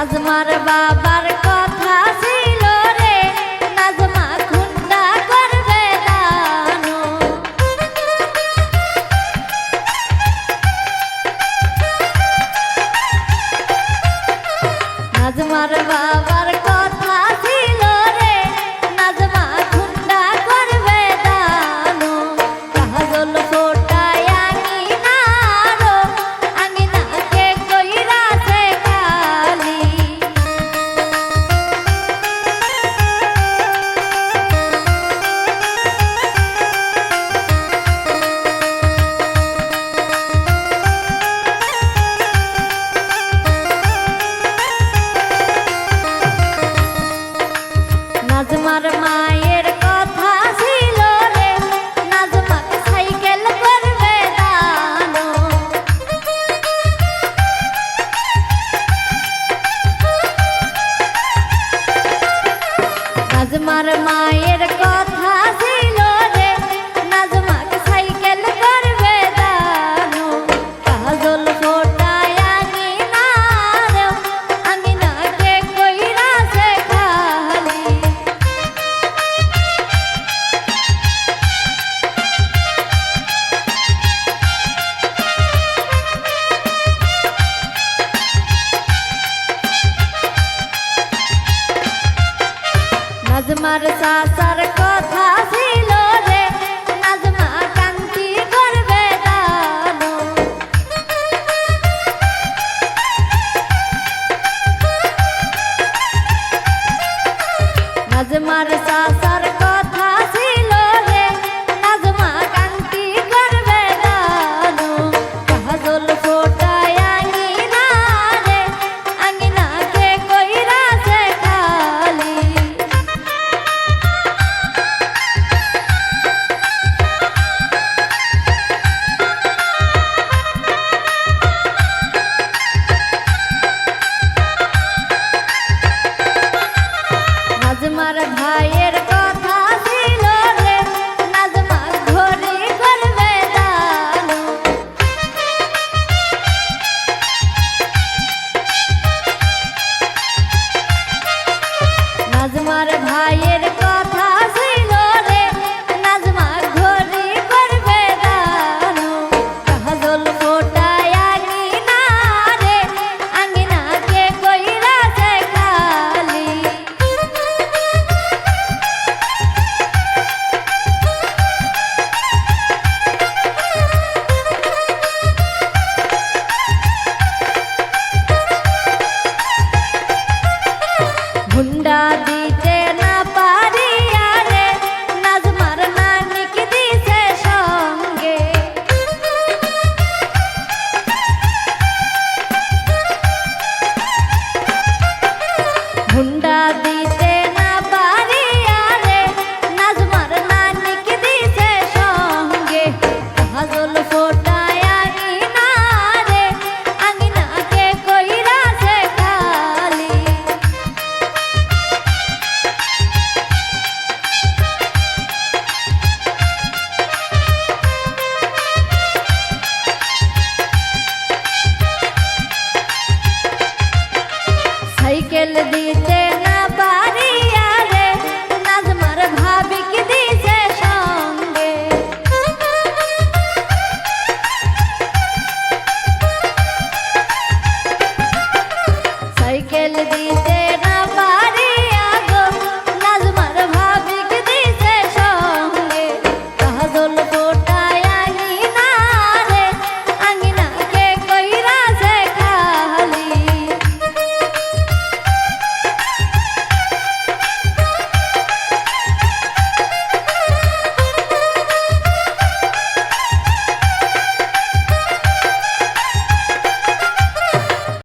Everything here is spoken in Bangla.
নাজমার বাবার কথা ছিল রে, নাজমা খুন্দা করবে দানো। নাজমার বাবার কথা ছিল রে, নাজমা খুন্দা করবে দানো। কাজল ফোটায় আঙিনারো, আঙিনাকে কইরাছে কালি। নাজমার মায়ের কথা ছিল রে, নাজমাকে সাইকেল করবে দানো। নাজমার মায়ের কথা ছিল রে, নাজমাকে সাইকেল করবে দানো। কাজল ফোটায় আঙিনারো, আঙিনাকে কইরাছে কালি। নাজমার চাচার কথা ছিল রে, নাজমা কান্তি করবে দানো। নাজমার চাচার কথা ছিল রে, নাজমা কান্তি করবে দানো। কাজল ফোটায় আঙিনারে, আঙিনাকে কইরাছে কালি। নাজমার ভাইয়ের কথা ছিল রে, নাজমা ঘড়ি করবে দানো। নাজমার ভাইয়ের কথা ছিল রে, নাজমা ঘড়ি করবে দানো। কাজল ফোটায় আঙিনারে, আঙিনাকে কইরাছে কালি। হুন্ডা দিতে না পারিয়া রে, নাজমার নানিকে দিছে সঙ্গে। হুন্ডা দিতে না পারিয়া রে, নাজমার নানিকে দিছে সঙ্গে। কাজল ফোটায় আঙিনারে, আঙিনাকে কইরাছে কালি। সাইকেল দিতে না পারিয়া রে, নাজমার ভাবিকে দিছে সঙ্গে। সাইকেল দিতে না পারিয়া